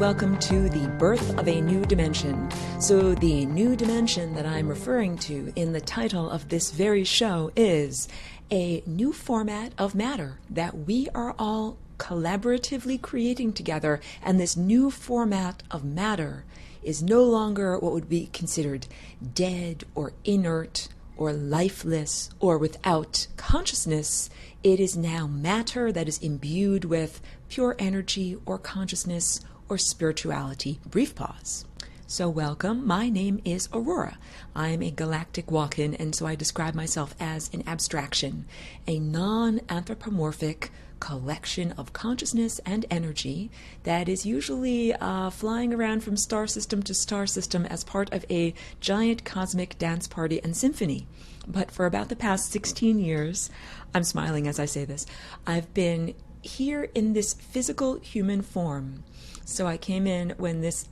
welcome to the birth of a new dimension. So the new dimension that I'm referring to in the title of this very show is a new format of matter that we are all collaboratively creating together, and this new format of matter is no longer what would be considered dead or inert or lifeless or without consciousness. It is now matter that is imbued with pure energy or consciousness or spirituality. Brief pause. So welcome, my name is Aurora. I'm a galactic walk-in, and so I describe myself as an abstraction, a non-anthropomorphic collection of consciousness and energy that is usually flying around from star system to star system as part of a giant cosmic dance party and symphony. But for about the past 16 years, I'm smiling as I say this, I've been here in this physical human form. So I came in when this,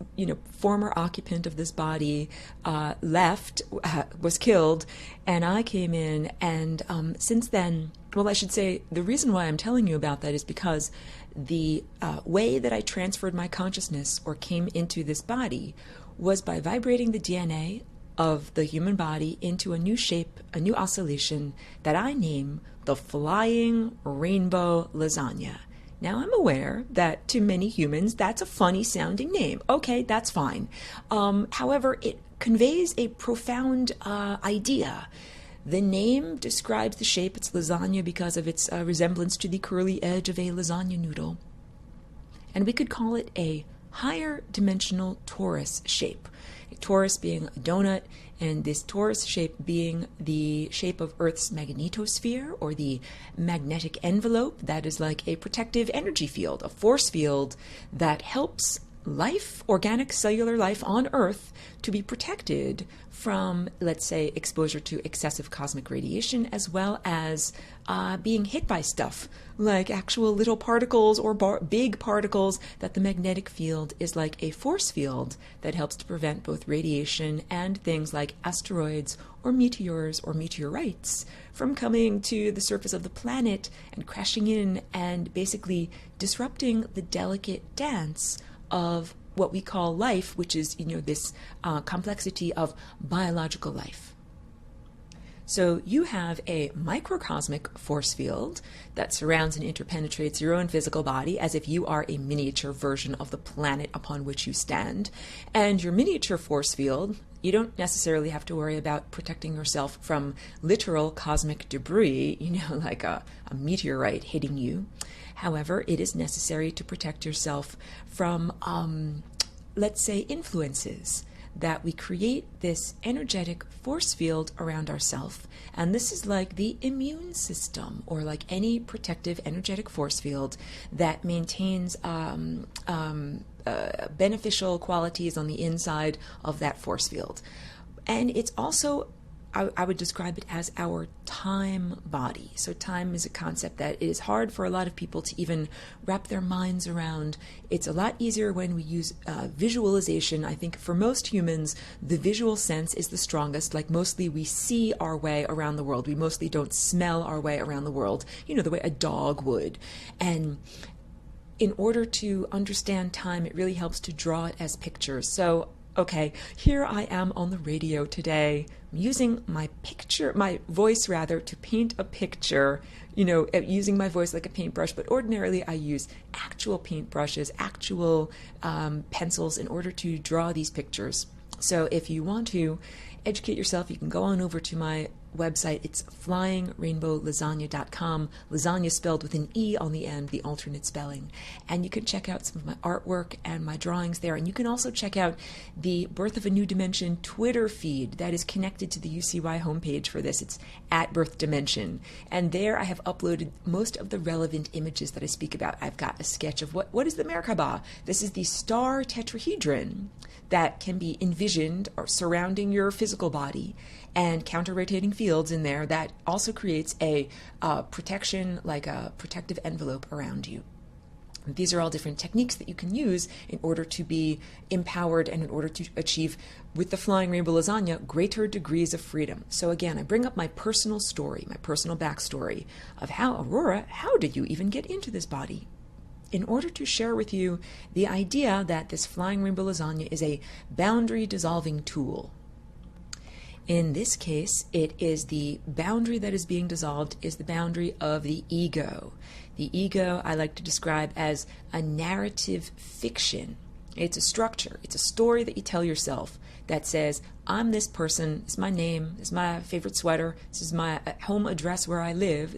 former occupant of this body left, was killed, and I came in, and since then, well, I should say the reason why I'm telling you about that is because the way that I transferred my consciousness or came into this body was by vibrating the DNA of the human body into a new shape, a new oscillation that I name the Flying Rainbow Lasagna. Now, I'm aware that to many humans, that's a funny sounding name. Okay, that's fine. However, it conveys a profound idea. The name describes the shape. It's lasagna because of its resemblance to the curly edge of a lasagna noodle. And we could call it a higher dimensional torus shape. A torus being a donut, and this torus shape being the shape of Earth's magnetosphere, or the magnetic envelope that is like a protective energy field, a force field that helps life, organic cellular life on Earth, to be protected from, let's say, exposure to excessive cosmic radiation, as well as being hit by stuff like actual little particles or big particles, that the magnetic field is like a force field that helps to prevent both radiation and things like asteroids or meteors or meteorites from coming to the surface of the planet and crashing in and basically disrupting the delicate dance of what we call life, which is, this complexity of biological life. So you have a microcosmic force field that surrounds and interpenetrates your own physical body as if you are a miniature version of the planet upon which you stand. And your miniature force field, you don't necessarily have to worry about protecting yourself from literal cosmic debris, like a meteorite hitting you. However, it is necessary to protect yourself from, let's say, influences that we create this energetic force field around ourselves. And this is like the immune system, or like any protective energetic force field that maintains beneficial qualities on the inside of that force field. And it's also, I would describe it as our time body. So time is a concept that is hard for a lot of people to even wrap their minds around. It's a lot easier when we use visualization. I think for most humans, the visual sense is the strongest. Like mostly we see our way around the world. We mostly don't smell our way around the world, the way a dog would. And in order to understand time, it really helps to draw it as pictures. So okay, here I am on the radio today. I'm using my voice to paint a picture, using my voice like a paintbrush, but ordinarily I use actual paintbrushes, actual pencils in order to draw these pictures. So if you want to educate yourself, you can go on over to my website. It's flyingrainbowlasagna.com. Lasagna spelled with an E on the end, the alternate spelling. And you can check out some of my artwork and my drawings there. And you can also check out the Birth of a New Dimension Twitter feed that is connected to the UCY homepage for this. It's at Birth Dimension. And there I have uploaded most of the relevant images that I speak about. I've got a sketch of what is the Merkaba? This is the star tetrahedron that can be envisioned or surrounding your physical body, and counter-rotating fields in there that also creates a protection, like a protective envelope around you. These are all different techniques that you can use in order to be empowered and in order to achieve, with the Flying Rainbow Lasagna, greater degrees of freedom. So again, I bring up my personal story, my personal backstory of how did you even get into this body? in order to share with you the idea that this flying rainbow lasagna is a boundary dissolving tool. In this case, it is the boundary that is being dissolved is the boundary of the ego. The ego I like to describe as a narrative fiction. It's a structure. It's a story that you tell yourself that says, I'm this person, it's my name, it's my favorite sweater, this is my home address where I live,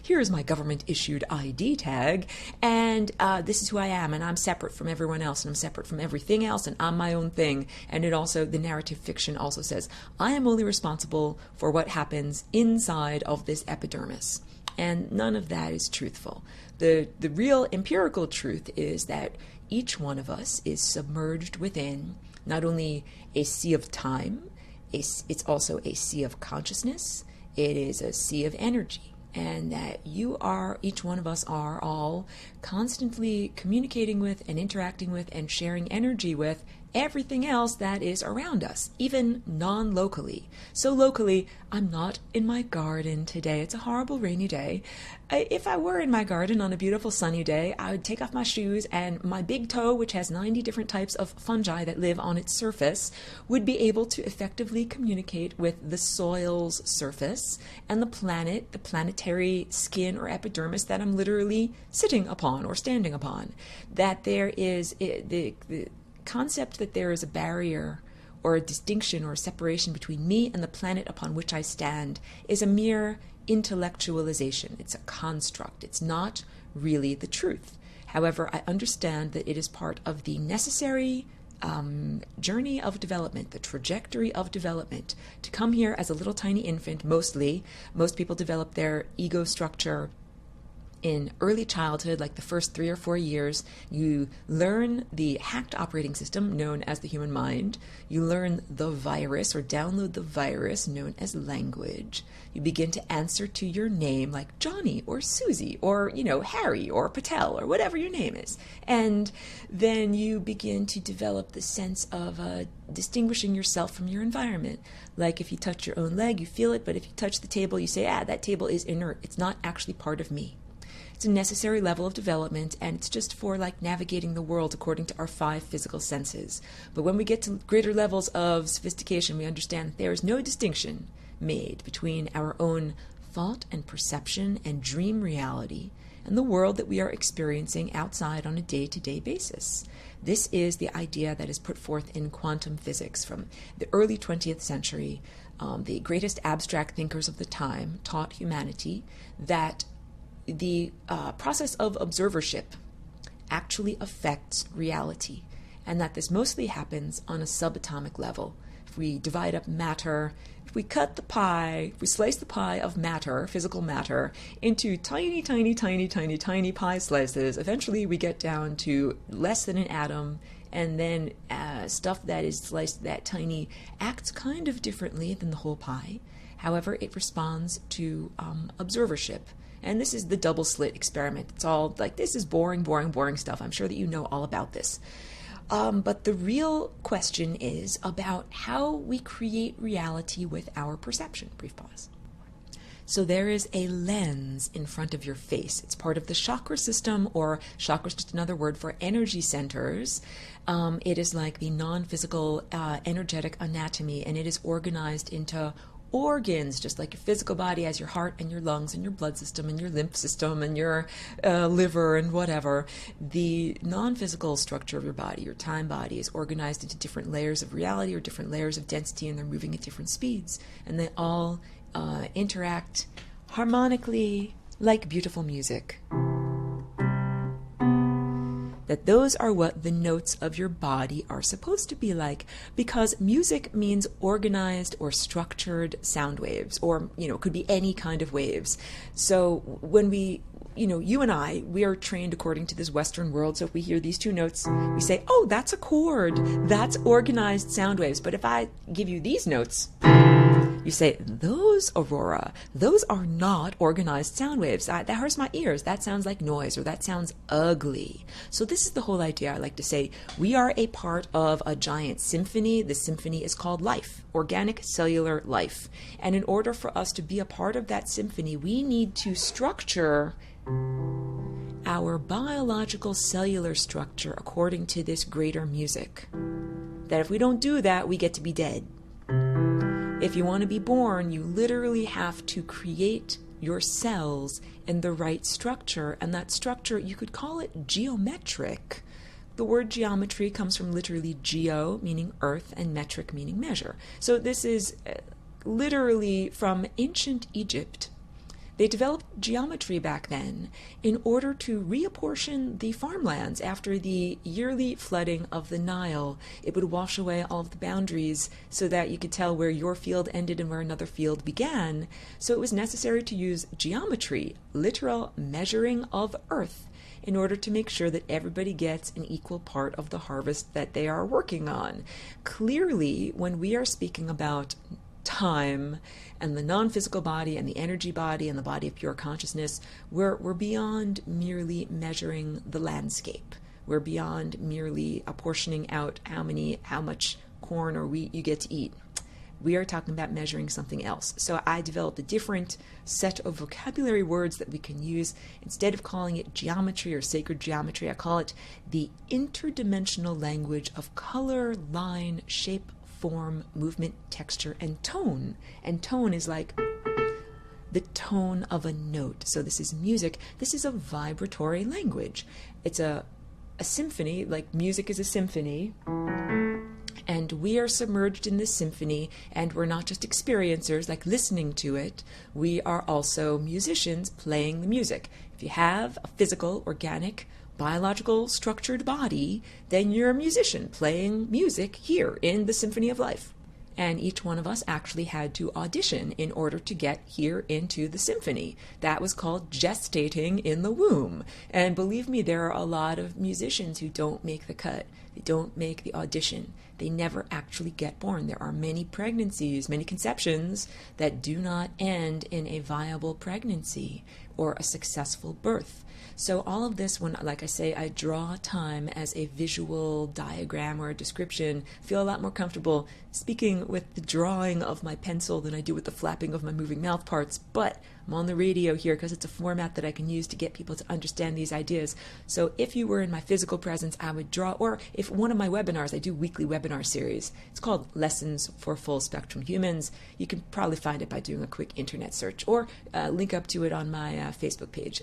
here's my government-issued ID tag, and this is who I am, and I'm separate from everyone else, and I'm separate from everything else, and I'm my own thing. And the narrative fiction also says, I am only responsible for what happens inside of this epidermis. And none of that is truthful. The real empirical truth is that each one of us is submerged within not only a sea of time, it's also a sea of consciousness, it is a sea of energy, and that each one of us are all constantly communicating with and interacting with and sharing energy with everything else that is around us, even non-locally. So locally, I'm not in my garden today. It's a horrible rainy day. If I were in my garden on a beautiful sunny day, I would take off my shoes, and my big toe, which has 90 different types of fungi that live on its surface, would be able to effectively communicate with the soil's surface and the planet, the planetary skin or epidermis that I'm literally sitting upon or standing upon. That there is the concept that there is a barrier or a distinction or a separation between me and the planet upon which I stand is a mere intellectualization. It's a construct. It's not really the truth. However, I understand that it is part of the necessary journey of development, the trajectory of development. To come here as a little tiny infant, most people develop their ego structure in early childhood, like the first 3 or 4 years. You learn the hacked operating system known as the human mind. You learn the virus or download the virus known as language. You begin to answer to your name like Johnny or Susie or, Harry or Patel or whatever your name is. And then you begin to develop the sense of distinguishing yourself from your environment. Like if you touch your own leg, you feel it, but if you touch the table, you say, that table is inert. It's not actually part of me. It's a necessary level of development, and it's just for navigating the world according to our 5 physical senses. But when we get to greater levels of sophistication, we understand that there is no distinction made between our own thought and perception and dream reality and the world that we are experiencing outside on a day-to-day basis. This is the idea that is put forth in quantum physics from the early 20th century. The greatest abstract thinkers of the time taught humanity that the process of observership actually affects reality, and that this mostly happens on a subatomic level. If we divide up matter, if we cut the pie, if we slice the pie of matter, physical matter, into tiny, tiny, tiny, tiny, tiny pie slices, eventually we get down to less than an atom, and then stuff that is sliced that tiny acts kind of differently than the whole pie. However, it responds to observership. And this is the double slit experiment. It's all this is boring, boring, boring stuff. I'm sure that you know all about this. But the real question is about how we create reality with our perception. Brief pause. So there is a lens in front of your face. It's part of the chakra system, or chakra is just another word for energy centers. It is like the non-physical energetic anatomy, and it is organized into organs, just like your physical body has your heart and your lungs and your blood system and your lymph system and your liver and whatever. The non-physical structure of your body, your time body, is organized into different layers of reality or different layers of density, and they're moving at different speeds. And they all interact harmonically like beautiful music. That those are what the notes of your body are supposed to be like, because music means organized or structured sound waves, or, could be any kind of waves. So when you and I, we are trained according to this Western world. So if we hear these 2 notes, we say, oh, that's a chord. That's organized sound waves. But if I give you these notes, you say, those, Aurora, those are not organized sound waves. That hurts my ears. That sounds like noise, or that sounds ugly. So this is the whole idea. I like to say we are a part of a giant symphony. The symphony is called life, organic cellular life. And in order for us to be a part of that symphony, we need to structure our biological cellular structure according to this greater music. That if we don't do that, we get to be dead. If you want to be born, you literally have to create your cells in the right structure, and that structure, you could call it geometric. The word geometry comes from literally geo, meaning earth, and metric, meaning measure. So this is literally from ancient Egypt. They developed geometry back then in order to reapportion the farmlands after the yearly flooding of the Nile. It would wash away all of the boundaries so that you could tell where your field ended and where another field began. So it was necessary to use geometry, literal measuring of earth, in order to make sure that everybody gets an equal part of the harvest that they are working on. Clearly, when we are speaking about time and the non-physical body and the energy body and the body of pure consciousness, we're beyond merely measuring the landscape. We're beyond merely apportioning out how much corn or wheat you get to eat. We are talking about measuring something else. So I developed a different set of vocabulary words that we can use. Instead of calling it geometry or sacred geometry, I call it the interdimensional language of color, line, shape, form, movement, texture, and tone. And tone is like the tone of a note. So this is music. This is a vibratory language. It's a symphony, like music is a symphony. And we are submerged in this symphony, and we're not just experiencers, like listening to it. We are also musicians playing the music. If you have a physical, organic, biological, structured body, then you're a musician playing music here in the symphony of life. And each one of us actually had to audition in order to get here into the symphony. That was called gestating in the womb. And believe me, there are a lot of musicians who don't make the cut. They don't make the audition. They never actually get born. There are many pregnancies, many conceptions that do not end in a viable pregnancy or a successful birth. So all of this, when, like I say, I draw time as a visual diagram or a description, feel a lot more comfortable speaking with the drawing of my pencil than I do with the flapping of my moving mouth parts. But I'm on the radio here because it's a format that I can use to get people to understand these ideas. So if you were in my physical presence, I would draw, or if one of my webinars, I do weekly webinar series. It's called Lessons for Full Spectrum Humans. You can probably find it by doing a quick internet search or link up to it on my Facebook page.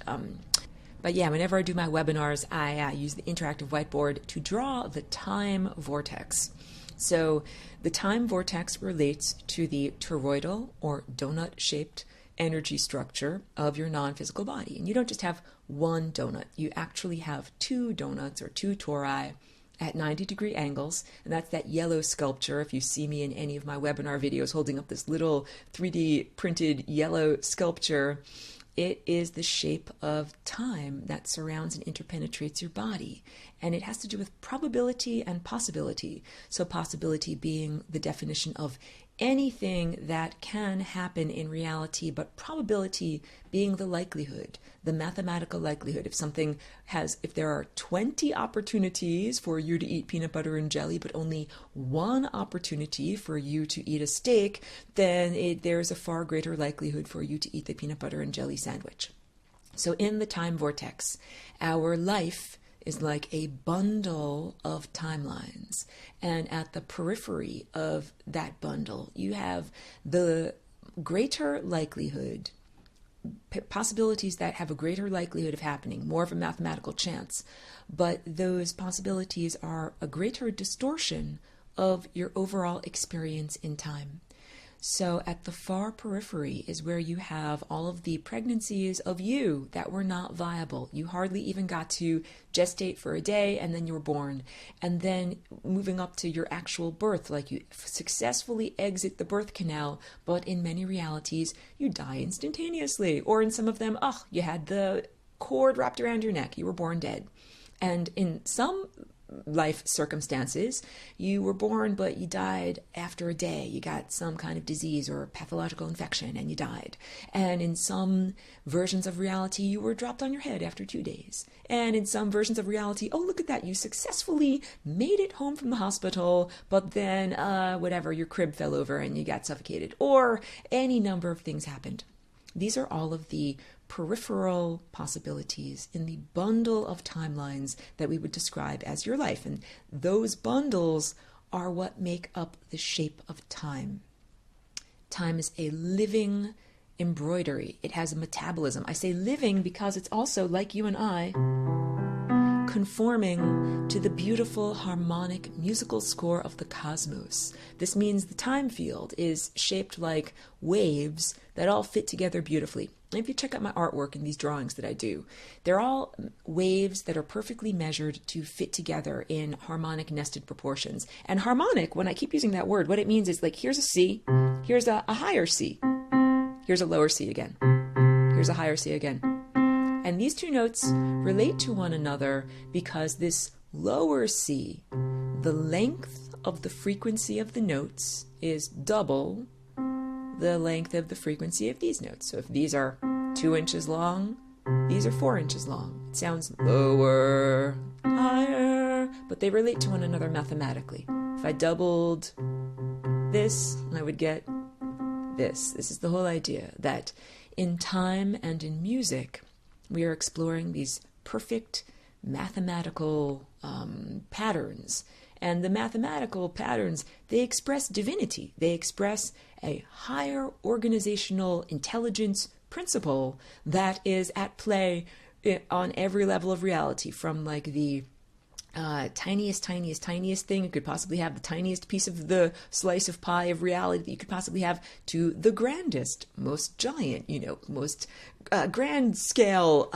But yeah, whenever I do my webinars, I use the interactive whiteboard to draw the time vortex. So the time vortex relates to the toroidal or donut-shaped energy structure of your non-physical body. And you don't just have one donut. You actually have two donuts or two tori at 90-degree angles. And that's that yellow sculpture. If you see me in any of my webinar videos holding up this little 3D printed yellow sculpture, it is the shape of time that surrounds and interpenetrates your body. And it has to do with probability and possibility. So possibility being the definition of anything that can happen in reality, but probability being the likelihood, the mathematical likelihood. If there are 20 opportunities for you to eat peanut butter and jelly, but only one opportunity for you to eat a steak, then there's a far greater likelihood for you to eat the peanut butter and jelly sandwich. So in the time vortex, our life is like a bundle of timelines. And at the periphery of that bundle, you have the greater likelihood, possibilities that have a greater likelihood of happening, more of a mathematical chance. But those possibilities are a greater distortion of your overall experience in time. So at the far periphery is where you have all of the pregnancies of you that were not viable. You hardly even got to gestate for a day, and then you were born. And then moving up to your actual birth, like you successfully exit the birth canal, but in many realities, you die instantaneously. Or in some of them, you had the cord wrapped around your neck. You were born dead. And in some life circumstances, you were born, but you died after a day. You got some kind of disease or pathological infection and you died. And in some versions of reality, you were dropped on your head after 2 days. And in some versions of reality, oh, look at that, you successfully made it home from the hospital, but then, your crib fell over and you got suffocated. Or any number of things happened. These are all of the peripheral possibilities in the bundle of timelines that we would describe as your life. And those bundles are what make up the shape of time. Time is a living embroidery. It has a metabolism. I say living because it's also, like you and I, conforming to the beautiful harmonic musical score of the cosmos. This means the time field is shaped like waves that all fit together beautifully. And if you check out my artwork and these drawings that I do, they're all waves that are perfectly measured to fit together in harmonic nested proportions. And harmonic, when I keep using that word, what it means is like, here's a C, here's a higher C, here's a lower C again, here's a higher C again. And these two notes relate to one another because this lower C, the length of the frequency of the notes is double the length of the frequency of these notes. So if these are 2 inches long, these are 4 inches long. It sounds lower, higher, but they relate to one another mathematically. If I doubled this, I would get this. This is the whole idea that in time and in music, we are exploring these perfect mathematical patterns. And the mathematical patterns, they express divinity. They express a higher organizational intelligence principle that is at play on every level of reality, from like the tiniest thing you could possibly have, the tiniest piece of the slice of pie of reality that you could possibly have, to the grandest, most giant, most grand scale,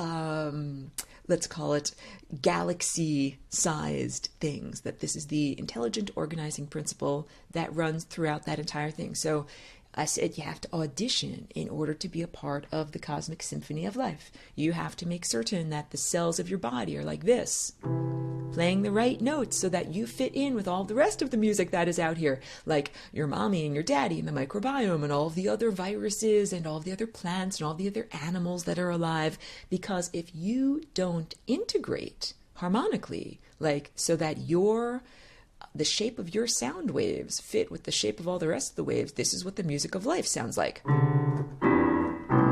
let's call it galaxy-sized things, that this is the intelligent organizing principle that runs throughout that entire thing. So I said you have to audition in order to be a part of the cosmic symphony of life. You have to make certain that the cells of your body are like this, playing the right notes so that you fit in with all the rest of the music that is out here, like your mommy and your daddy and the microbiome and all of the other viruses and all the other plants and all the other animals that are alive. Because if you don't integrate harmonically, like so that the shape of your sound waves fit with the shape of all the rest of the waves, this is what the music of life sounds like.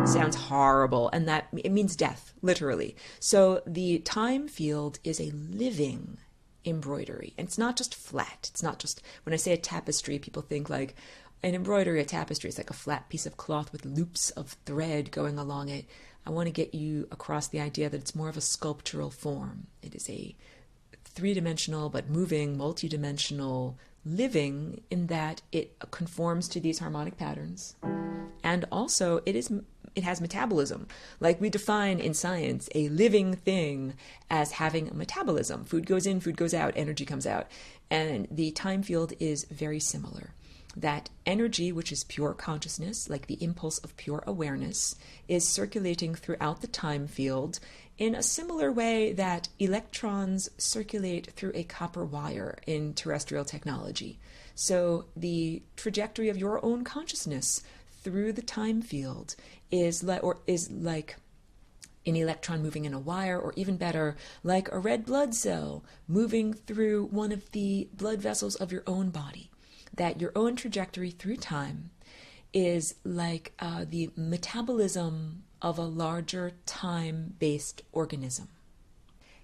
Sounds horrible, and that it means death, literally. So the time field is a living embroidery, and it's not just flat. It's not just, when I say a tapestry, people think like an embroidery, a tapestry. It's like a flat piece of cloth with loops of thread going along it. I want to get you across the idea that it's more of a sculptural form. It is a three-dimensional but moving, multi-dimensional living, in that it conforms to these harmonic patterns. And also it has metabolism. Like we define in science a living thing as having a metabolism. Food goes in, food goes out, energy comes out. And the time field is very similar. That energy, which is pure consciousness, like the impulse of pure awareness, is circulating throughout the time field in a similar way that electrons circulate through a copper wire in terrestrial technology. So the trajectory of your own consciousness through the time field is like an electron moving in a wire, or even better, like a red blood cell moving through one of the blood vessels of your own body. That your own trajectory through time is like the metabolism of a larger time-based organism.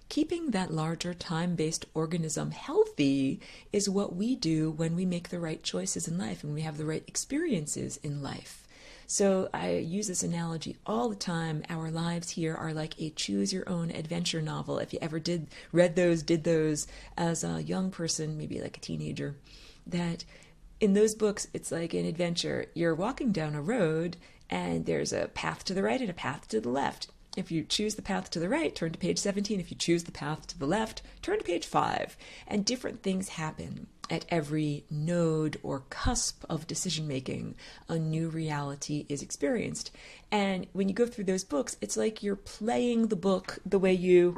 Keeping that larger time-based organism healthy is what we do when we make the right choices in life and we have the right experiences in life. So I use this analogy all the time. Our lives here are like a choose-your-own-adventure novel. If you ever did those as a young person, maybe like a teenager, that in those books, it's like an adventure. You're walking down a road and there's a path to the right and a path to the left. If you choose the path to the right, turn to page 17. If you choose the path to the left, turn to page 5. And different things happen at every node or cusp of decision making. A new reality is experienced. And when you go through those books, it's like you're playing the book the way you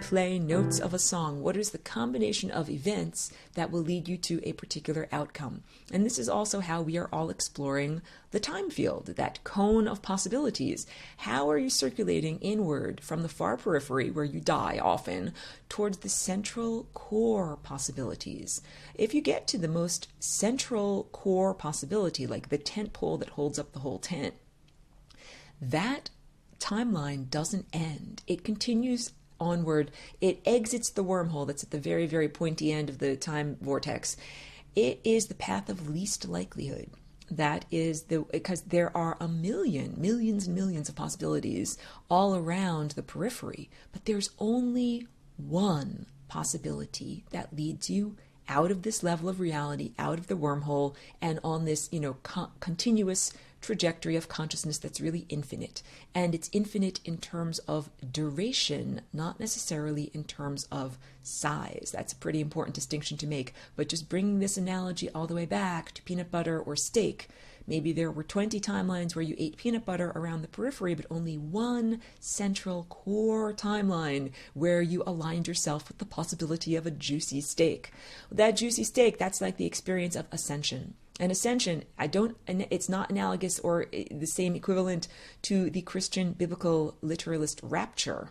play notes of a song. What is the combination of events that will lead you to a particular outcome? And this is also how we are all exploring the time field, that cone of possibilities. How are you circulating inward from the far periphery, where you die often, towards the central core possibilities? If you get to the most central core possibility, like the tent pole that holds up the whole tent, that timeline doesn't end. It continues onward. It exits the wormhole that's at the very, very pointy end of the time vortex. It is the path of least likelihood. That is because there are millions and millions of possibilities all around the periphery, but there's only one possibility that leads you out of this level of reality, out of the wormhole, and on this, continuous trajectory of consciousness that's really infinite. And it's infinite in terms of duration, not necessarily in terms of size. That's a pretty important distinction to make. But just bringing this analogy all the way back to peanut butter or steak, maybe there were 20 timelines where you ate peanut butter around the periphery, but only one central core timeline where you aligned yourself with the possibility of a juicy steak. That juicy steak, that's like the experience of ascension. And ascension, it's not analogous or the same equivalent to the Christian biblical literalist rapture.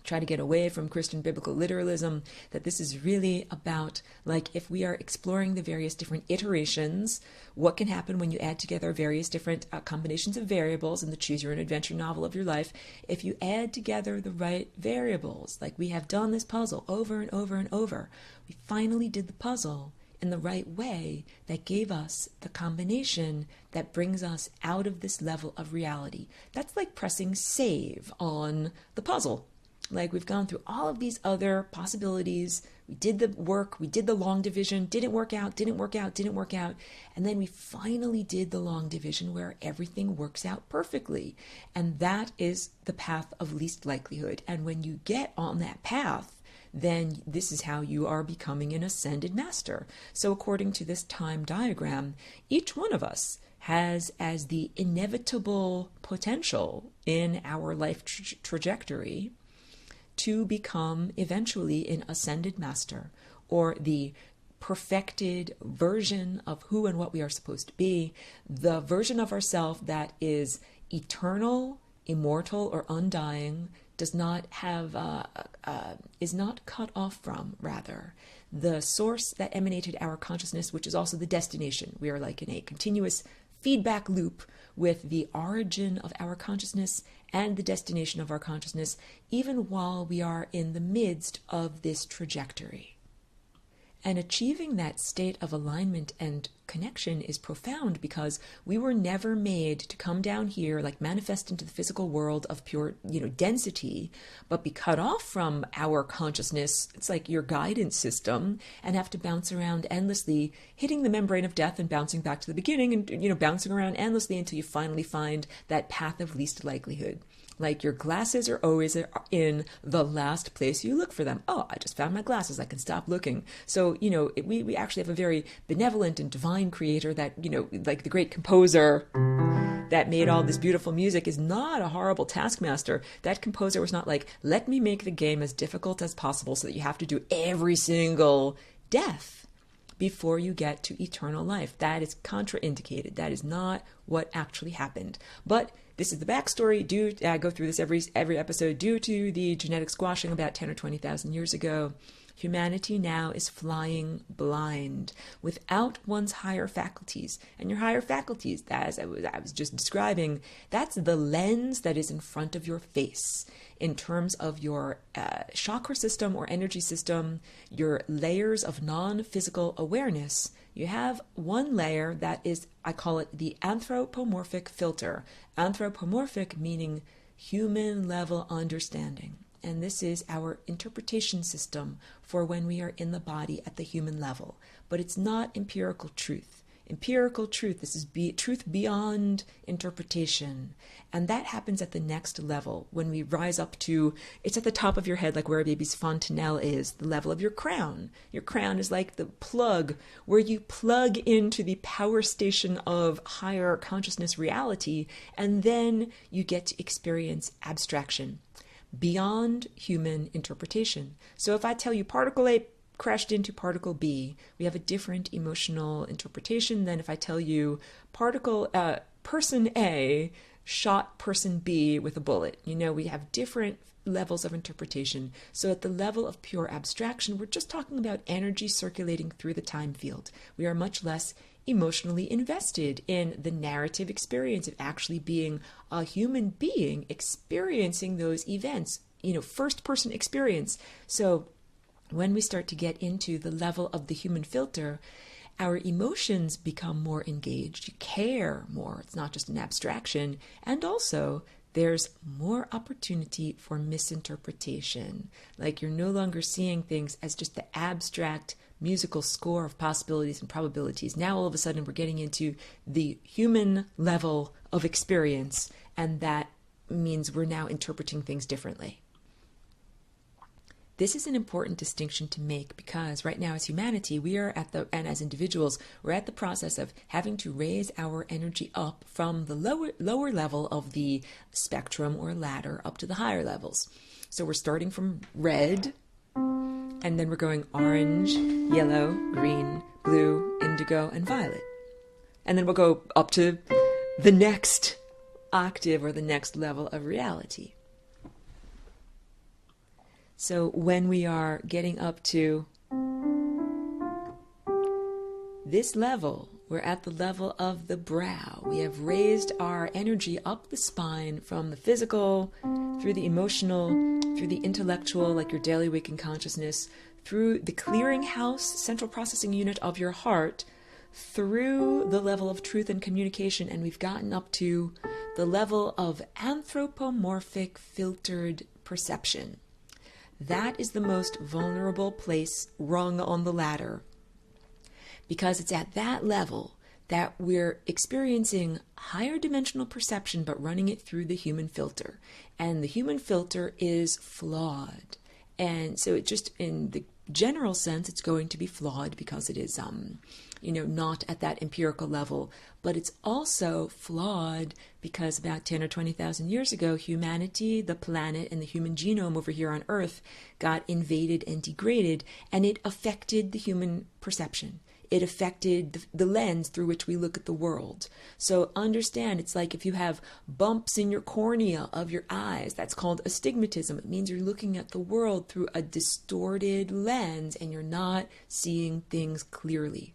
Try to get away from Christian biblical literalism, that this is really about, like, if we are exploring the various different iterations, what can happen when you add together various different combinations of variables in the choose your own adventure novel of your life. If you add together the right variables, like we have done this puzzle over and over and over, we finally did the puzzle in the right way that gave us the combination that brings us out of this level of reality. That's like pressing save on the puzzle. Like, we've gone through all of these other possibilities. We did the work, we did the long division, didn't work out. And then we finally did the long division where everything works out perfectly. And that is the path of least likelihood. And when you get on that path, then this is how you are becoming an ascended master. So according to this time diagram, each one of us has as the inevitable potential in our life trajectory to become eventually an ascended master, or the perfected version of who and what we are supposed to be, the version of ourselves that is eternal, immortal, or undying, does not have is not cut off from, rather, the source that emanated our consciousness, which is also the destination. We are like in a continuous feedback loop with the origin of our consciousness and the destination of our consciousness, even while we are in the midst of this trajectory. And achieving that state of alignment and connection is profound, because we were never made to come down here, like manifest into the physical world of pure, density, but be cut off from our consciousness. It's like your guidance system, and have to bounce around endlessly, hitting the membrane of death and bouncing back to the beginning, and, bouncing around endlessly until you finally find that path of least likelihood. Like, your glasses are always in the last place you look for them. Oh, I just found my glasses. I can stop looking. So, we actually have a very benevolent and divine creator that, like the great composer that made all this beautiful music is not a horrible taskmaster. That composer was not like, let me make the game as difficult as possible so that you have to do every single death before you get to eternal life. That is contraindicated. That is not what actually happened. But this is the backstory. I go through this every episode. Due to the genetic squashing about 10 or 20,000 years ago, humanity now is flying blind without one's higher faculties. And your higher faculties, as I was just describing, that's the lens that is in front of your face in terms of your chakra system or energy system, your layers of non-physical awareness. You have one layer that is, I call it the anthropomorphic filter. Anthropomorphic meaning human level understanding. And this is our interpretation system for when we are in the body at the human level. But it's not empirical truth. Empirical truth, this is truth beyond interpretation. And that happens at the next level when we rise up to, it's at the top of your head, like where a baby's fontanelle is, the level of your crown. Your crown is like the plug where you plug into the power station of higher consciousness reality, and then you get to experience abstraction beyond human interpretation. So if I tell you particle A crashed into particle B, we have a different emotional interpretation than if I tell you person A shot person B with a bullet. We have different levels of interpretation. So at the level of pure abstraction, we're just talking about energy circulating through the time field. We are much less emotionally invested in the narrative experience of actually being a human being experiencing those events, first person experience. So when we start to get into the level of the human filter, our emotions become more engaged. You care more. It's not just an abstraction. And also, there's more opportunity for misinterpretation. Like you're no longer seeing things as just the abstract musical score of possibilities and probabilities. Now all of a sudden we're getting into the human level of experience, and that means we're now interpreting things differently. This is an important distinction to make because right now as humanity, and as individuals, we're at the process of having to raise our energy up from the lower level of the spectrum or ladder up to the higher levels. So we're starting from red, and then we're going orange, yellow, green, blue, indigo, and violet. And then we'll go up to the next octave or the next level of reality. So when we are getting up to this level, we're at the level of the brow. We have raised our energy up the spine from the physical, through the emotional, through the intellectual, like your daily waking consciousness, through the clearinghouse, central processing unit of your heart, through the level of truth and communication, and we've gotten up to the level of anthropomorphic filtered perception. That is the most vulnerable place rung on the ladder, because it's at that level that we're experiencing higher dimensional perception, but running it through the human filter. And the human filter is flawed. And so it just, in the general sense, it's going to be flawed because it is, not at that empirical level. But it's also flawed because about 10 or 20,000 years ago, humanity, the planet, and the human genome over here on Earth got invaded and degraded, and it affected the human perception. It affected the lens through which we look at the world. So understand, it's like if you have bumps in your cornea of your eyes, that's called astigmatism. It means you're looking at the world through a distorted lens and you're not seeing things clearly.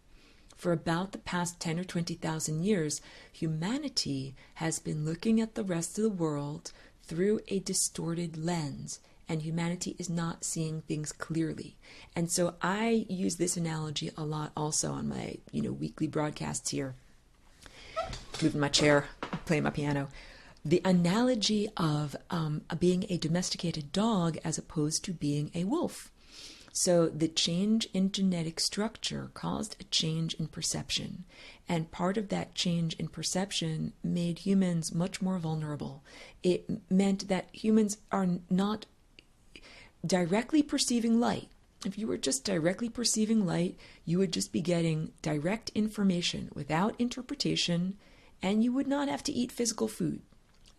For about the past 10 or 20,000 years, humanity has been looking at the rest of the world through a distorted lens, and humanity is not seeing things clearly. And so I use this analogy a lot also on my, weekly broadcasts here. Moving my chair, playing my piano. The analogy of being a domesticated dog as opposed to being a wolf. So the change in genetic structure caused a change in perception. And part of that change in perception made humans much more vulnerable. It meant that humans are not directly perceiving light. If you were just directly perceiving light, you would just be getting direct information without interpretation, and you would not have to eat physical food.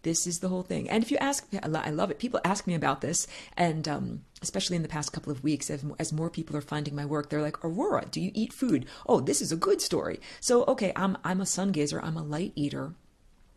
This is the whole thing. And if you ask, I love it. People ask me about this, and especially in the past couple of weeks, as more people are finding my work, they're like, Aurora, do you eat food? Oh, this is a good story. So, okay, I'm a sun gazer. I'm a light eater.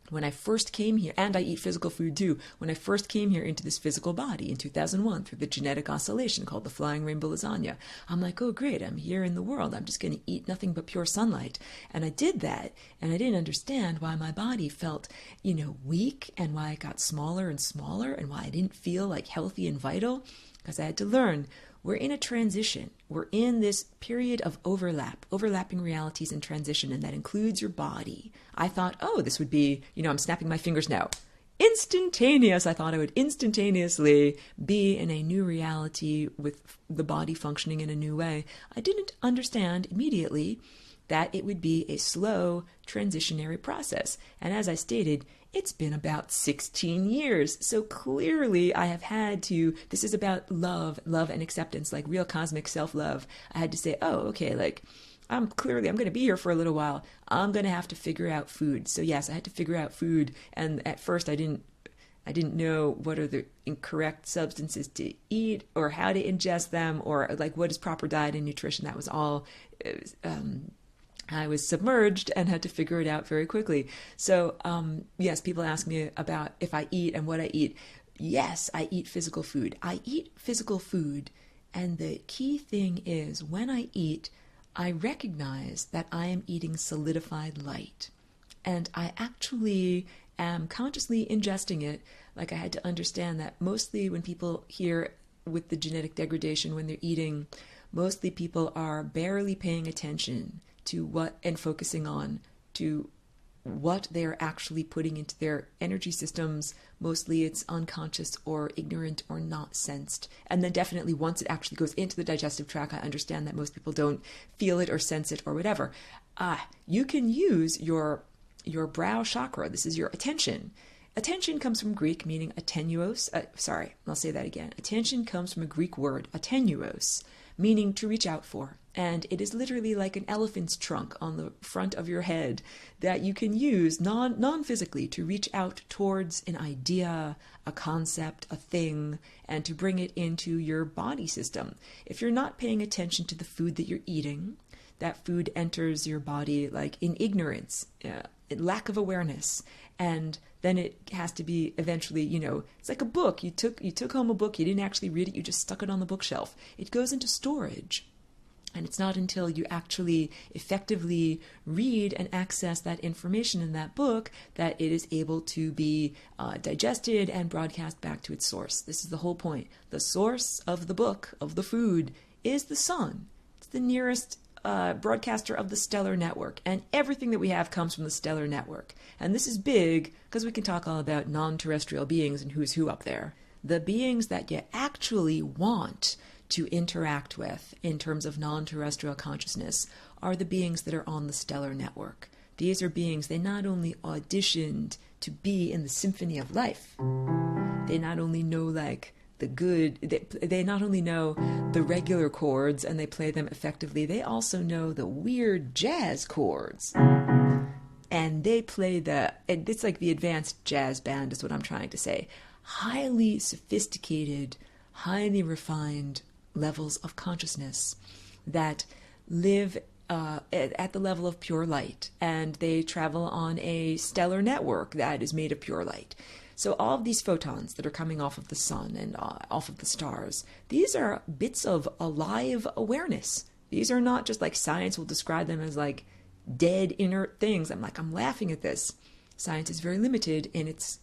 When I first came here, and I eat physical food too, when I first came here into this physical body in 2001 through the genetic oscillation called the flying rainbow lasagna, I'm like, oh great, I'm here in the world. I'm just going to eat nothing but pure sunlight. And I did that, and I didn't understand why my body felt, weak, and why it got smaller and smaller, and why I didn't feel like healthy and vital, because I had to learn. We're in a transition. We're in this period of overlapping realities and transition, and that includes your body. I thought, this would be, I'm snapping my fingers now. Instantaneous. I thought I would instantaneously be in a new reality with the body functioning in a new way. I didn't understand immediately that it would be a slow transitionary process. And as I stated, it's been about 16 years. So clearly I have had to, this is about love and acceptance, like real cosmic self-love. I had to say, I'm going to be here for a little while. I'm going to have to figure out food. So yes, I had to figure out food. And at first I didn't know what are the incorrect substances to eat or how to ingest them or like what is proper diet and nutrition. That was all, I was submerged and had to figure it out very quickly. So, yes, people ask me about if I eat and what I eat. Yes, I eat physical food. I eat physical food. And the key thing is when I eat, I recognize that I am eating solidified light. And I actually am consciously ingesting it. Like, I had to understand that mostly when people hear with the genetic degradation when they're eating, mostly people are barely paying attention to what and focusing on to what they're actually putting into their energy systems. Mostly it's unconscious or ignorant or not sensed. And then definitely once it actually goes into the digestive tract, I understand that most people don't feel it or sense it or whatever. You can use your brow chakra. This is your attention. Attention comes from Greek, meaning attenuos. I'll say that again. Attention comes from a Greek word, attenuos, meaning to reach out for. And it is literally like an elephant's trunk on the front of your head that you can use non-physically to reach out towards an idea, a concept, a thing, and to bring it into your body system. If you're not paying attention to the food that you're eating, that food enters your body like in ignorance, lack of awareness, and then it has to be eventually, it's like a book. You took home a book, you didn't actually read it, you just stuck it on the bookshelf. It goes into storage. And it's not until you actually effectively read and access that information in that book that it is able to be digested and broadcast back to its source. This is the whole point. The source of the book, of the food, is the sun. It's the nearest broadcaster of the stellar network, and everything that we have comes from the stellar network. And this is big because we can talk all about non-terrestrial beings and who's who up there. The beings that you actually want to interact with in terms of non-terrestrial consciousness are the beings that are on the stellar network. These are beings, they not only auditioned to be in the symphony of life, they not only know like the good, they not only know the regular chords and they play them effectively, they also know the weird jazz chords. And they play it's like the advanced jazz band is what I'm trying to say. Highly sophisticated, highly refined levels of consciousness that live at the level of pure light, and they travel on a stellar network that is made of pure light. So all of these photons that are coming off of the sun and off of the stars, these are bits of alive awareness. These are not just like science will describe them as like dead inert things. I'm laughing at this. Science is very limited in its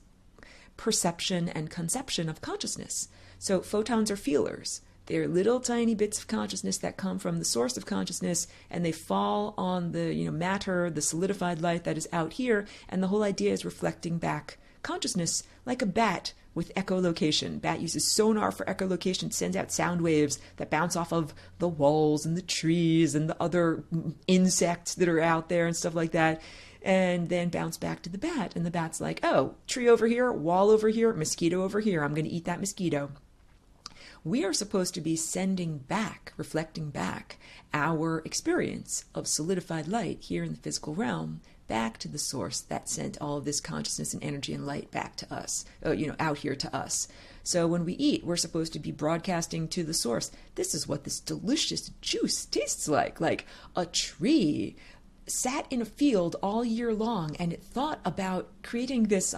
perception and conception of consciousness. So photons are feelers. They're little tiny bits of consciousness that come from the source of consciousness, and they fall on the matter, the solidified light that is out here, and the whole idea is reflecting back consciousness like a bat with echolocation. Bat uses sonar for echolocation, sends out sound waves that bounce off of the walls and the trees and the other insects that are out there and stuff like that, and then bounce back to the bat. And the bat's like, oh, tree over here, wall over here, mosquito over here, I'm going to eat that mosquito. We are supposed to be sending back, reflecting back our experience of solidified light here in the physical realm back to the source that sent all of this consciousness and energy and light back to us, out here to us. So when we eat, we're supposed to be broadcasting to the source. This is what this delicious juice tastes like a tree sat in a field all year long and it thought about creating this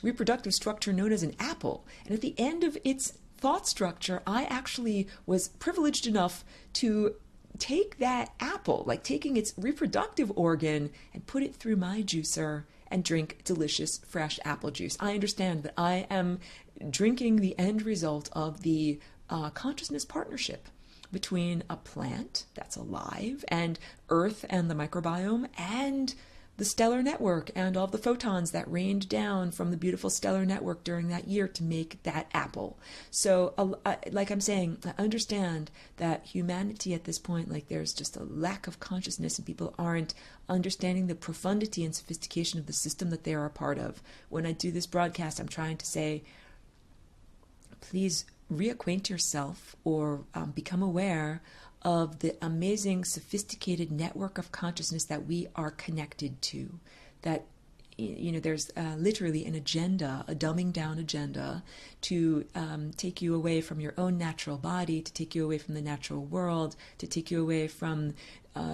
reproductive structure known as an apple. And at the end of its thought structure, I actually was privileged enough to take that apple, like taking its reproductive organ, and put it through my juicer and drink delicious fresh apple juice. I understand that I am drinking the end result of the consciousness partnership between a plant that's alive and Earth and the microbiome and the stellar network and all the photons that rained down from the beautiful stellar network during that year to make that apple. So, like I'm saying, I understand that humanity at this point, like there's just a lack of consciousness and people aren't understanding the profundity and sophistication of the system that they are a part of. When I do this broadcast, I'm trying to say, please reacquaint yourself or become aware of the amazing, sophisticated network of consciousness that we are connected to. That, there's literally an agenda, a dumbing down agenda to take you away from your own natural body, to take you away from the natural world, to take you away from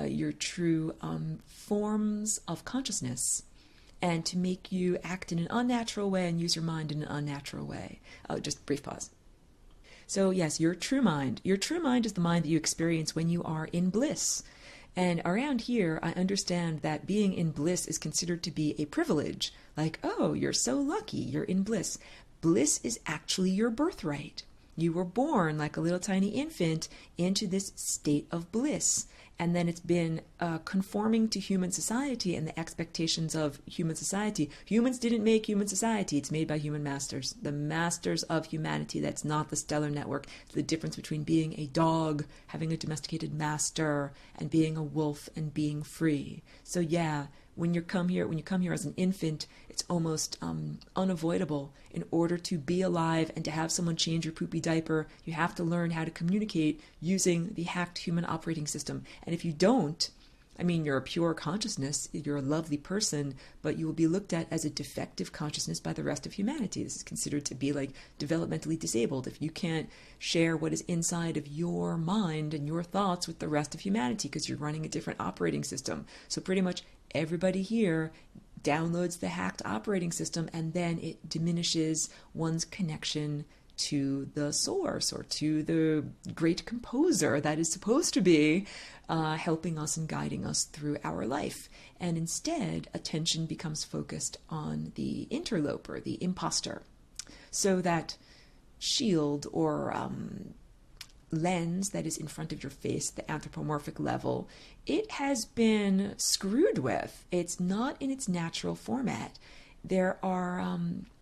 your true forms of consciousness, and to make you act in an unnatural way and use your mind in an unnatural way. Just a brief pause. So yes, your true mind. Your true mind is the mind that you experience when you are in bliss. And around here, I understand that being in bliss is considered to be a privilege. Like, oh, you're so lucky, you're in bliss. Bliss is actually your birthright. You were born like a little tiny infant into this state of bliss. And then it's been conforming to human society and the expectations of human society. Humans didn't make human society. It's made by human masters. The masters of humanity. That's not the stellar network. It's the difference between being a dog, having a domesticated master, and being a wolf and being free. So yeah, when you come here as an infant, it's almost unavoidable. In order to be alive and to have someone change your poopy diaper, you have to learn how to communicate using the hacked human operating system. And if you don't, I mean, you're a pure consciousness, you're a lovely person, but you will be looked at as a defective consciousness by the rest of humanity. This is considered to be like developmentally disabled if you can't share what is inside of your mind and your thoughts with the rest of humanity because you're running a different operating system. So pretty much everybody here downloads the hacked operating system, and then it diminishes one's connection to the source or to the great composer that is supposed to be helping us and guiding us through our life. And instead, attention becomes focused on the interloper, the imposter. So that shield or lens that is in front of your face, the anthropomorphic level, it has been screwed with. It's not in its natural format. There are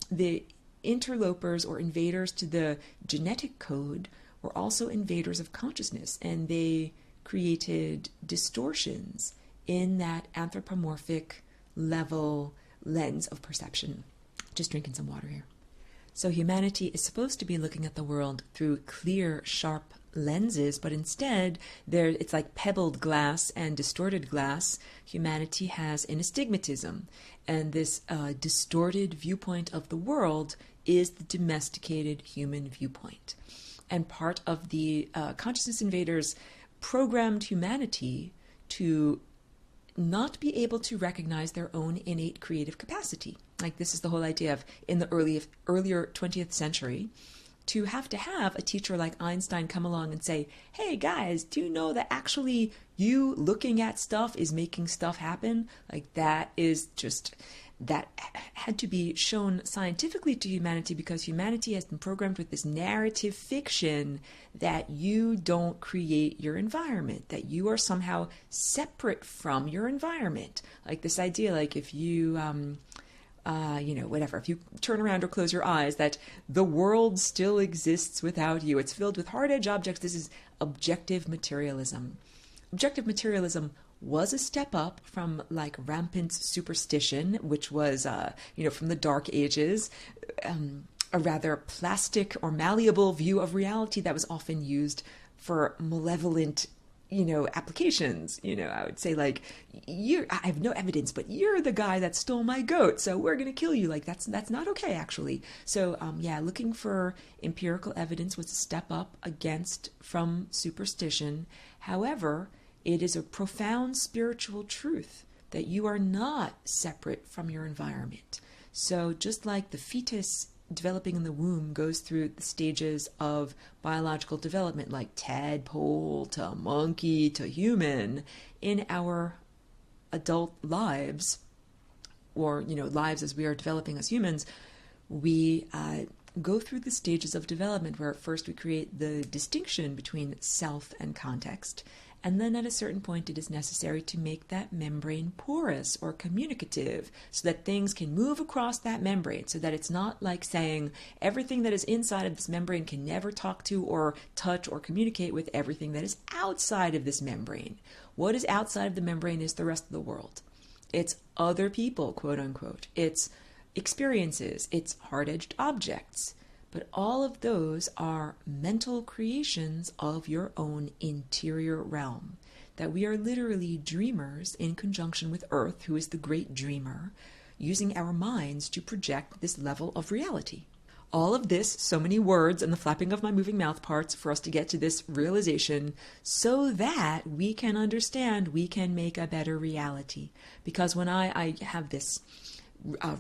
the interlopers or invaders to the genetic code were also invaders of consciousness, and they created distortions in that anthropomorphic level lens of perception. Just drinking some water here. So humanity is supposed to be looking at the world through clear, sharp lenses, but instead it's like pebbled glass and distorted glass. Humanity has an astigmatism, and this distorted viewpoint of the world is the domesticated human viewpoint. And part of the consciousness invaders programmed humanity to not be able to recognize their own innate creative capacity. Like, this is the whole idea of, in the earlier 20th century, to have a teacher like Einstein come along and say, hey guys, do you know that actually you looking at stuff is making stuff happen? Like, that had to be shown scientifically to humanity, because humanity has been programmed with this narrative fiction that you don't create your environment, that you are somehow separate from your environment. Like this idea, like if you, if you turn around or close your eyes, that the world still exists without you. It's filled with hard-edge objects. This is objective materialism. Objective materialism was a step up from like rampant superstition, which was, from the Dark Ages, a rather plastic or malleable view of reality that was often used for malevolent, applications. I would say like, I have no evidence, but you're the guy that stole my goat, so we're going to kill you. Like that's not okay, actually. So, looking for empirical evidence was a step up from superstition. However, it is a profound spiritual truth that you are not separate from your environment. So just like the fetus developing in the womb goes through the stages of biological development, like tadpole to monkey to human, in our adult lives, or lives as we are developing as humans, we go through the stages of development where at first we create the distinction between self and context. And then at a certain point, it is necessary to make that membrane porous or communicative so that things can move across that membrane, so that it's not like saying everything that is inside of this membrane can never talk to or touch or communicate with everything that is outside of this membrane. What is outside of the membrane is the rest of the world. It's other people, quote unquote. It's experiences. It's hard-edged objects. But all of those are mental creations of your own interior realm. That we are literally dreamers in conjunction with Earth, who is the great dreamer, using our minds to project this level of reality. All of this, so many words and the flapping of my moving mouth parts for us to get to this realization so that we can understand, we can make a better reality. Because when I have this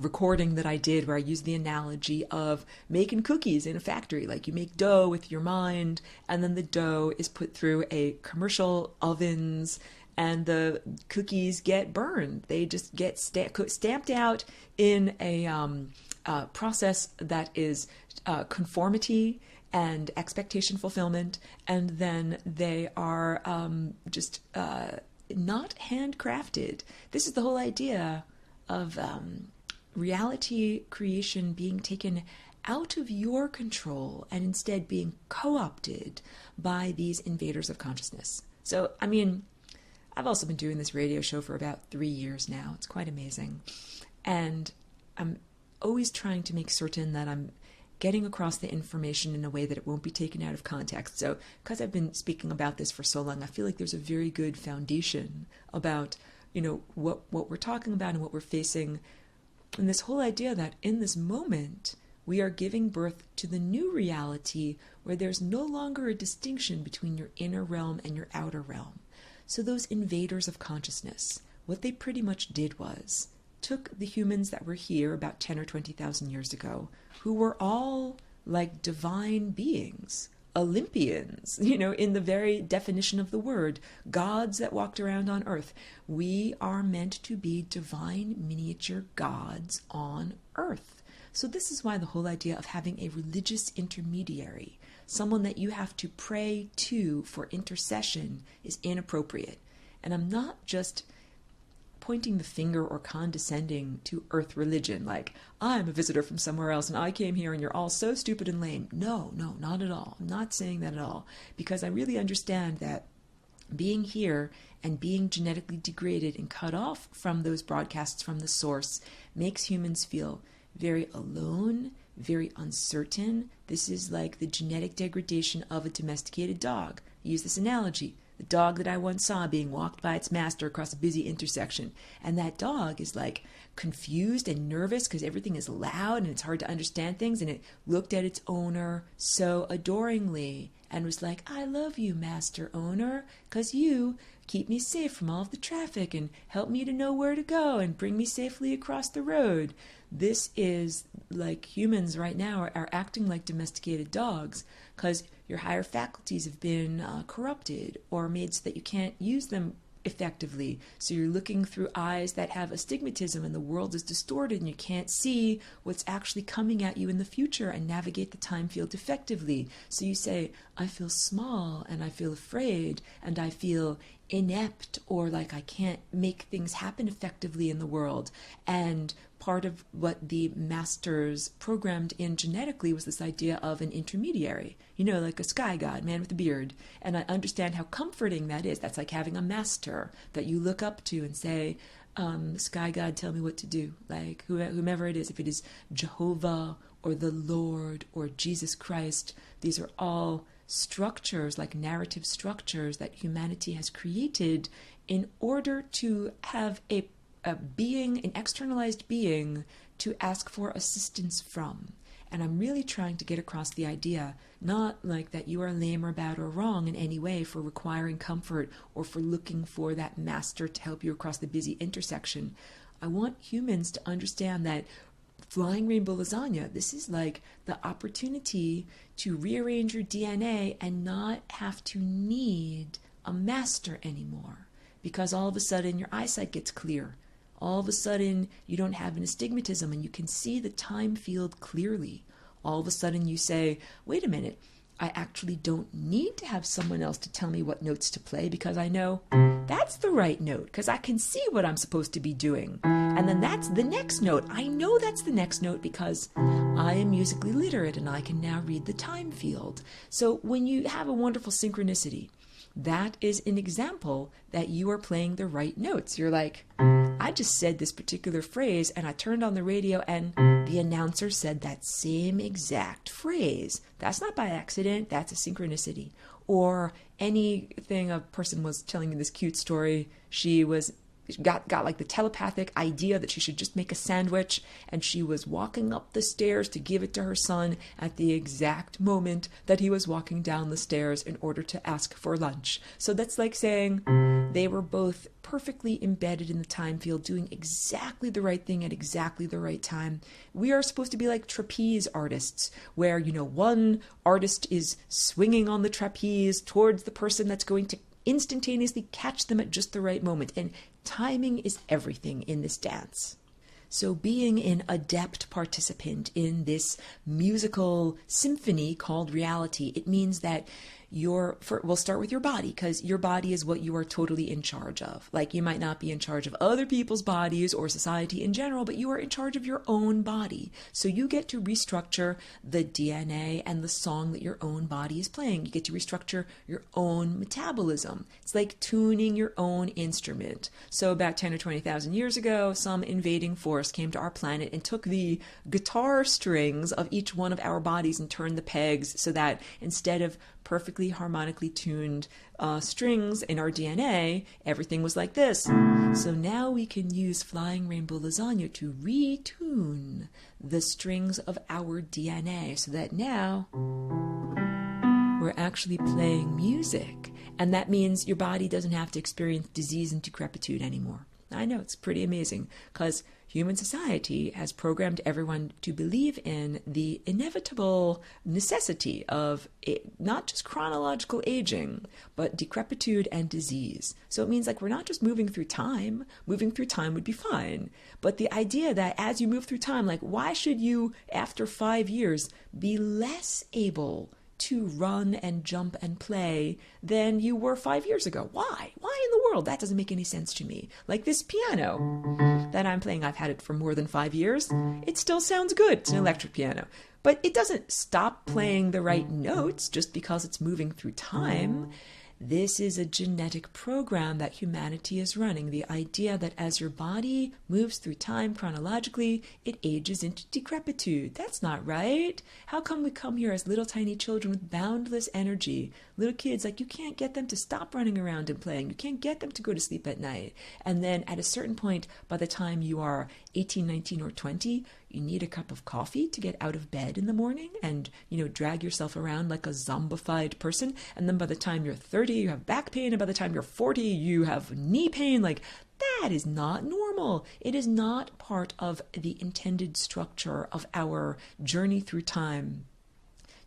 recording that I did where I used the analogy of making cookies in a factory. Like you make dough with your mind, and then the dough is put through a commercial ovens and the cookies get burned. They just get stamped out in a process that is conformity and expectation fulfillment, and then they are just not handcrafted. This is the whole idea of reality creation being taken out of your control and instead being co-opted by these invaders of consciousness. So, I mean, I've also been doing this radio show for about 3 years now. It's quite amazing. And I'm always trying to make certain that I'm getting across the information in a way that it won't be taken out of context. So, because I've been speaking about this for so long, I feel like there's a very good foundation about, what we're talking about and what we're facing. And this whole idea that in this moment, we are giving birth to the new reality where there's no longer a distinction between your inner realm and your outer realm. So those invaders of consciousness, what they pretty much did was took the humans that were here about 10 or 20,000 years ago, who were all like divine beings, Olympians, in the very definition of the word, gods that walked around on earth. We are meant to be divine miniature gods on earth. So this is why the whole idea of having a religious intermediary, someone that you have to pray to for intercession, is inappropriate. And I'm not just pointing the finger or condescending to earth religion, like, I'm a visitor from somewhere else and I came here and you're all so stupid and lame. No, not at all. I'm not saying that at all, because I really understand that being here and being genetically degraded and cut off from those broadcasts from the source makes humans feel very alone, very uncertain. This is like the genetic degradation of a domesticated dog. I use this analogy. The dog that I once saw being walked by its master across a busy intersection. And that dog is like confused and nervous because everything is loud and it's hard to understand things. And it looked at its owner so adoringly and was like, I love you, master owner, because you keep me safe from all of the traffic and help me to know where to go and bring me safely across the road. This is like humans right now are acting like domesticated dogs because your higher faculties have been corrupted or made so that you can't use them effectively. So you're looking through eyes that have astigmatism and the world is distorted and you can't see what's actually coming at you in the future and navigate the time field effectively. So you say, I feel small and I feel afraid and I feel inept or like I can't make things happen effectively in the world. And part of what the masters programmed in genetically was this idea of an intermediary, like a sky god, man with a beard. And I understand how comforting that is. That's like having a master that you look up to and say, sky god, tell me what to do. Like whomever it is, if it is Jehovah or the Lord or Jesus Christ, these are all structures, like narrative structures that humanity has created in order to have a being, an externalized being to ask for assistance from. And I'm really trying to get across the idea, not like that you are lame or bad or wrong in any way for requiring comfort or for looking for that master to help you across the busy intersection. I want humans to understand that flying rainbow lasagna, this is like the opportunity to rearrange your DNA and not have to need a master anymore, because all of a sudden your eyesight gets clear. All of a sudden you don't have an astigmatism and you can see the time field clearly. All of a sudden you say, wait a minute, I actually don't need to have someone else to tell me what notes to play because I know that's the right note because I can see what I'm supposed to be doing. And then that's the next note. I know that's the next note because I am musically literate and I can now read the time field. So when you have a wonderful synchronicity, that is an example that you are playing the right notes. You're like, I just said this particular phrase and I turned on the radio and the announcer said that same exact phrase. That's not by accident, that's a synchronicity. Or anything, a person was telling me this cute story. She got like the telepathic idea that she should just make a sandwich, and she was walking up the stairs to give it to her son at the exact moment that he was walking down the stairs in order to ask for lunch. So that's like saying they were both perfectly embedded in the time field, doing exactly the right thing at exactly the right time. We are supposed to be like trapeze artists, where, one artist is swinging on the trapeze towards the person that's going to instantaneously catch them at just the right moment. And timing is everything in this dance. So being an adept participant in this musical symphony called reality, it means that we'll start with your body, because your body is what you are totally in charge of. Like, you might not be in charge of other people's bodies or society in general, but you are in charge of your own body. So you get to restructure the DNA and the song that your own body is playing. You get to restructure your own metabolism. It's like tuning your own instrument. So about 10 or 20,000 years ago, some invading force came to our planet and took the guitar strings of each one of our bodies and turned the pegs so that instead of perfectly harmonically tuned strings in our DNA, everything was like this. So now we can use Flying Rainbow Lasagne to retune the strings of our DNA so that now we're actually playing music. And that means your body doesn't have to experience disease and decrepitude anymore. I know, it's pretty amazing, because human society has programmed everyone to believe in the inevitable necessity of not just chronological aging, but decrepitude and disease. So it means, like, we're not just moving through time. Moving through time would be fine. But the idea that as you move through time, like, why should you, after 5 years, be less able to run and jump and play than you were 5 years ago? Why? Why in the world? That doesn't make any sense to me. Like this piano that I'm playing, I've had it for more than 5 years. It still sounds good. It's an electric piano. But it doesn't stop playing the right notes just because it's moving through time. This is a genetic program that humanity is running. The idea that as your body moves through time chronologically, it ages into decrepitude. That's not right. How come we come here as little tiny children with boundless energy? Little kids, like, you can't get them to stop running around and playing. You can't get them to go to sleep at night. And then at a certain point, by the time you are 18, 19, or 20, you need a cup of coffee to get out of bed in the morning and, drag yourself around like a zombified person. And then by the time you're 30, you have back pain. And by the time you're 40, you have knee pain. Like, that is not normal. It is not part of the intended structure of our journey through time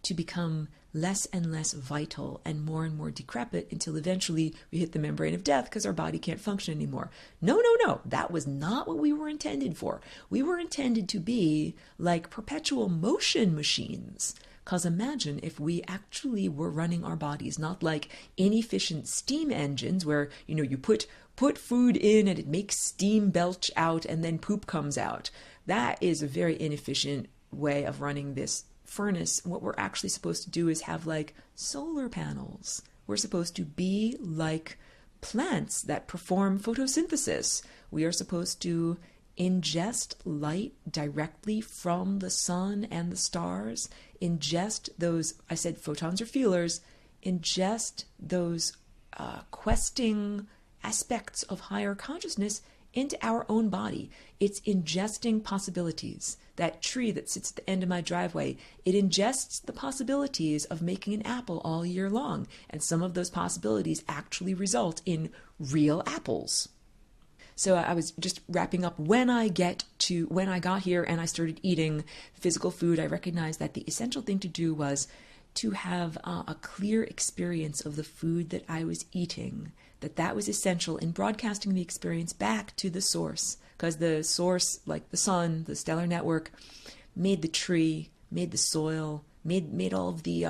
to become less and less vital and more decrepit until eventually we hit the membrane of death because our body can't function anymore. No. That was not what we were intended for. We were intended to be like perpetual motion machines. Because imagine if we actually were running our bodies, not like inefficient steam engines where, you put food in and it makes steam belch out and then poop comes out. That is a very inefficient way of running this furnace. What we're actually supposed to do is have like solar panels. We're supposed to be like plants that perform photosynthesis. We are supposed to ingest light directly from the sun and the stars, ingest those, I said photons or feelers, ingest those questing aspects of higher consciousness into our own body. It's ingesting possibilities. That tree that sits at the end of my driveway, it ingests the possibilities of making an apple all year long. And some of those possibilities actually result in real apples. So I was just wrapping up. When I got here and I started eating physical food, I recognized that the essential thing to do was to have a clear experience of the food that I was eating, that was essential in broadcasting the experience back to the source. Because the source, like the sun, the stellar network, made the tree, made the soil, made all of the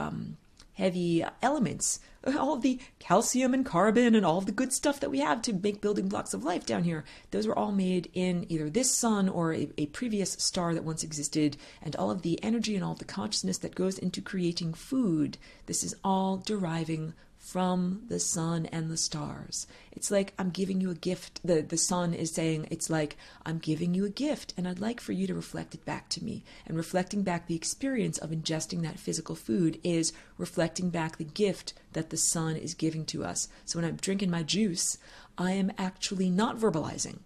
heavy elements, all of the calcium and carbon and all of the good stuff that we have to make building blocks of life down here. Those were all made in either this sun or a previous star that once existed, and all of the energy and all of the consciousness that goes into creating food, this is all deriving from the sun and the stars. It's like I'm giving you a gift. The sun is saying, it's like, I'm giving you a gift and I'd like for you to reflect it back to me. And reflecting back the experience of ingesting that physical food is reflecting back the gift that the sun is giving to us. So when I'm drinking my juice, I am actually not verbalizing.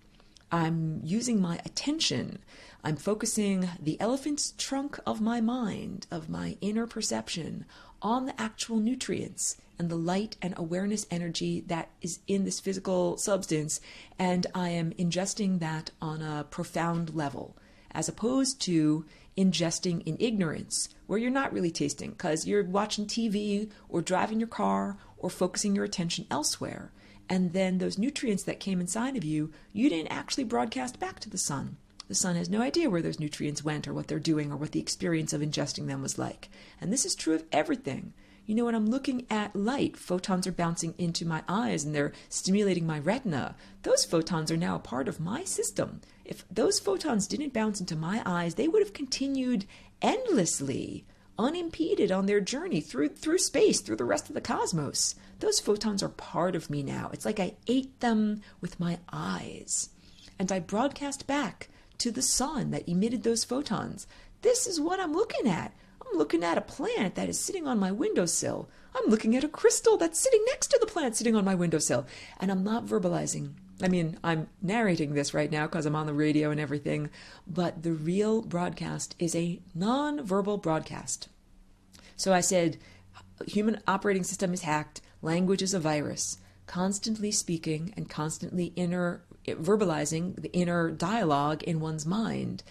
I'm using my attention. I'm focusing the elephant's trunk of my mind, of my inner perception, on the actual nutrients and the light and awareness energy that is in this physical substance, and I am ingesting that on a profound level, as opposed to ingesting in ignorance, where you're not really tasting, because you're watching TV or driving your car or focusing your attention elsewhere. And then those nutrients that came inside of you, you didn't actually broadcast back to the sun. The sun has no idea where those nutrients went or what they're doing or what the experience of ingesting them was like. And this is true of everything. You know, when I'm looking at light, photons are bouncing into my eyes and they're stimulating my retina. Those photons are now a part of my system. If those photons didn't bounce into my eyes, they would have continued endlessly, unimpeded on their journey through space, through the rest of the cosmos. Those photons are part of me now. It's like I ate them with my eyes. And I broadcast back to the sun that emitted those photons. This is what I'm looking at. I'm looking at a plant that is sitting on my windowsill. I'm looking at a crystal that's sitting next to the plant sitting on my windowsill. And I'm not verbalizing. I mean, I'm narrating this right now because I'm on the radio and everything, but the real broadcast is a non-verbal broadcast. So I said, human operating system is hacked, language is a virus. Constantly speaking and constantly verbalizing the inner dialogue in one's mind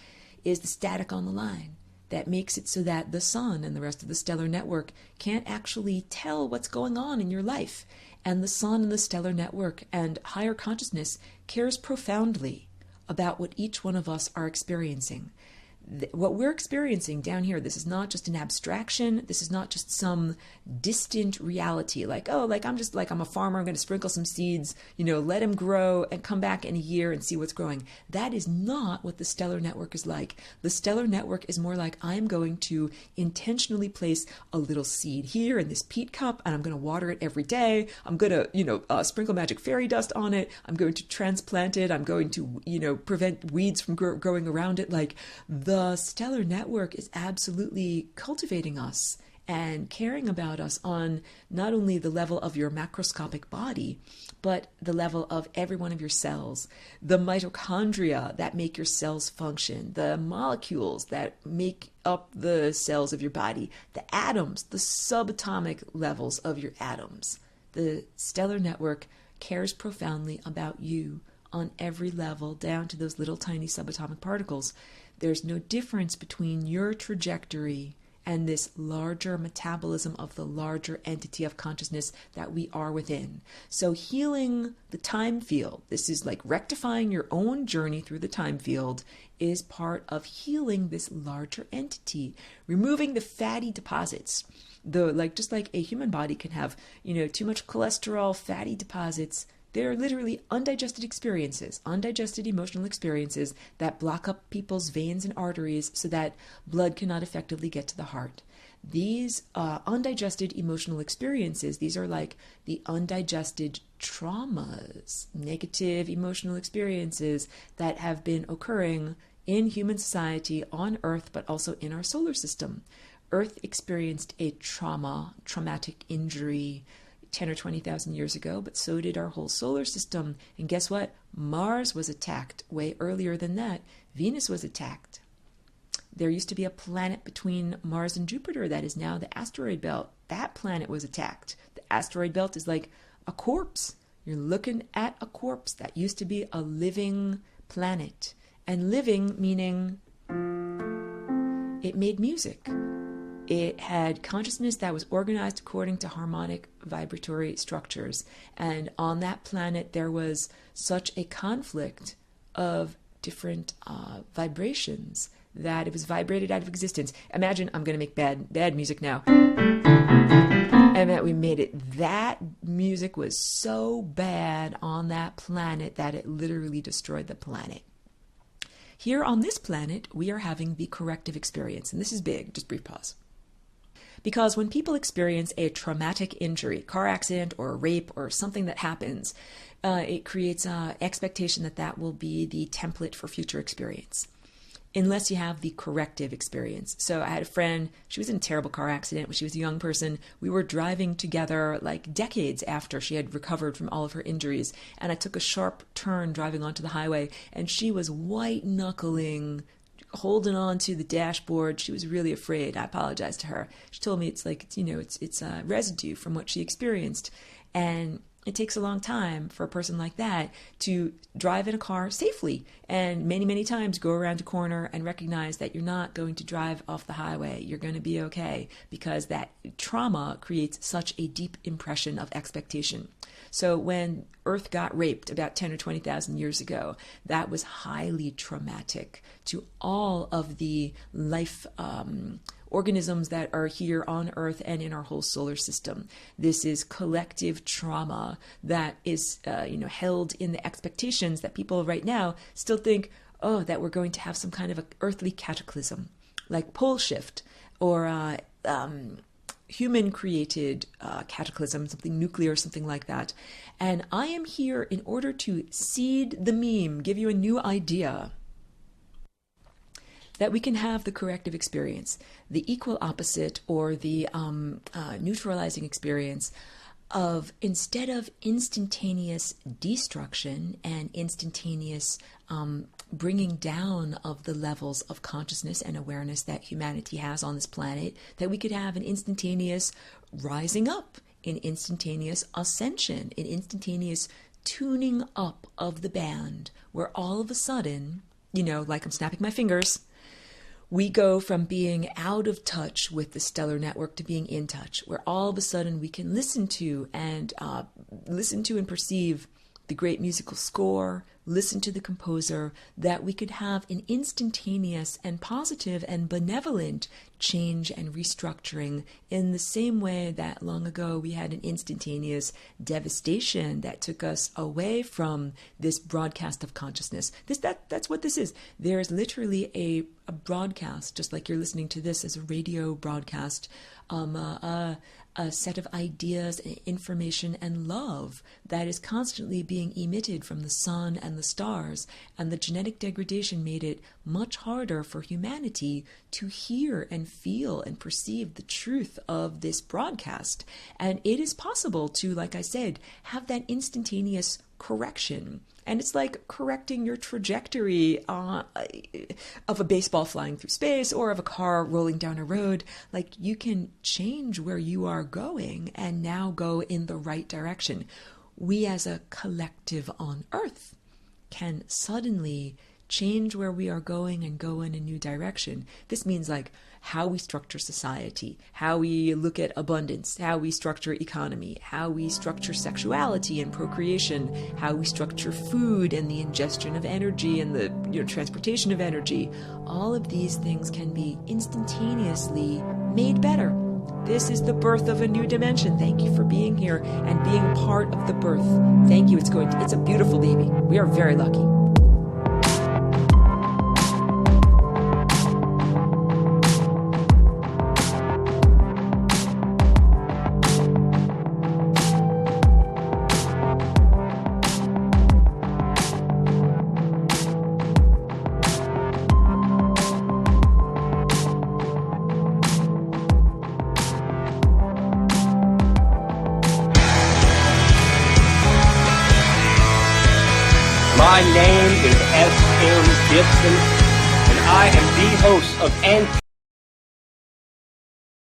is the static on the line that makes it so that the sun and the rest of the stellar network can't actually tell what's going on in your life. And the sun and the stellar network and higher consciousness cares profoundly about what each one of us are experiencing. What we're experiencing down here, this is not just an abstraction. This is not just some distant reality like, oh, like I'm a farmer, I'm going to sprinkle some seeds, let them grow and come back in a year and see what's growing. That is not what the stellar network is like. The stellar network is more like I'm going to intentionally place a little seed here in this peat cup and I'm going to water it every day. I'm going to, sprinkle magic fairy dust on it. I'm going to transplant it. I'm going to, prevent weeds from growing around it. Like the stellar network is absolutely cultivating us and caring about us on not only the level of your macroscopic body, but the level of every one of your cells, the mitochondria that make your cells function, the molecules that make up the cells of your body, the atoms, the subatomic levels of your atoms. The stellar network cares profoundly about you on every level, down to those little tiny subatomic particles. There's no difference between your trajectory and this larger metabolism of the larger entity of consciousness that we are within. So healing the time field, this is like rectifying your own journey through the time field, is part of healing this larger entity, removing the fatty deposits. Just like a human body can have, too much cholesterol, fatty deposits. They're literally undigested experiences, undigested emotional experiences that block up people's veins and arteries so that blood cannot effectively get to the heart. These undigested emotional experiences, these are like the undigested traumas, negative emotional experiences that have been occurring in human society on Earth, but also in our solar system. Earth experienced a traumatic injury 10 or 20,000 years ago, but so did our whole solar system. And guess what? Mars was attacked way earlier than that. Venus was attacked. There used to be a planet between Mars and Jupiter that is now the asteroid belt. That planet was attacked. The asteroid belt is like a corpse. You're looking at a corpse that used to be a living planet. And living meaning it made music. It had consciousness that was organized according to harmonic vibratory structures. And on that planet, there was such a conflict of different vibrations that it was vibrated out of existence. Imagine, I'm going to make bad music now. And that we made it. That music was so bad on that planet that it literally destroyed the planet. Here on this planet, we are having the corrective experience. And this is big. Just brief pause. Because when people experience a traumatic injury, car accident or rape or something that happens, it creates an expectation that will be the template for future experience, unless you have the corrective experience. So I had a friend, she was in a terrible car accident when she was a young person. We were driving together like decades after she had recovered from all of her injuries, and I took a sharp turn driving onto the highway, and she was white-knuckling, holding on to the dashboard. She was really afraid. I apologized to her. She told me it's residue from what she experienced. And it takes a long time for a person like that to drive in a car safely and many, many times go around a corner and recognize that you're not going to drive off the highway. You're going to be okay, because that trauma creates such a deep impression of expectation. So when Earth got raped about 10 or 20,000 years ago, that was highly traumatic to all of the life organisms that are here on Earth and in our whole solar system. This is collective trauma that is held in the expectations that people right now still think, that we're going to have some kind of an earthly cataclysm, like pole shift or human-created cataclysm, something nuclear, something like that. And I am here in order to seed the meme, give you a new idea that we can have the corrective experience, the equal opposite, or the neutralizing experience of, instead of instantaneous destruction and instantaneous bringing down of the levels of consciousness and awareness that humanity has on this planet, that we could have an instantaneous rising up, an instantaneous ascension, an instantaneous tuning up of the band, where all of a sudden, like I'm snapping my fingers, we go from being out of touch with the stellar network to being in touch, where all of a sudden we can listen to and perceive the great musical score, listen to the composer, that we could have an instantaneous and positive and benevolent change and restructuring in the same way that long ago we had an instantaneous devastation that took us away from this broadcast of consciousness. That's what this is. There is literally a broadcast, just like you're listening to this as a radio broadcast, a set of ideas, information, and love that is constantly being emitted from the sun and the stars. And the genetic degradation made it much harder for humanity to hear and feel and perceive the truth of this broadcast. And it is possible to, like I said, have that instantaneous correction. And it's like correcting your trajectory of a baseball flying through space or of a car rolling down a road. Like, you can change where you are going and now go in the right direction. We as a collective on Earth can suddenly change where we are going and go in a new direction. This means like how we structure society, how we look at abundance, how we structure economy, how we structure sexuality and procreation, how we structure food and the ingestion of energy and the transportation of energy. All of these things can be instantaneously made better. This is the birth of a new dimension. Thank you for being here and being part of the birth. Thank you. It's a beautiful baby. We are very lucky. My name is S.M. Gibson, and I am the host of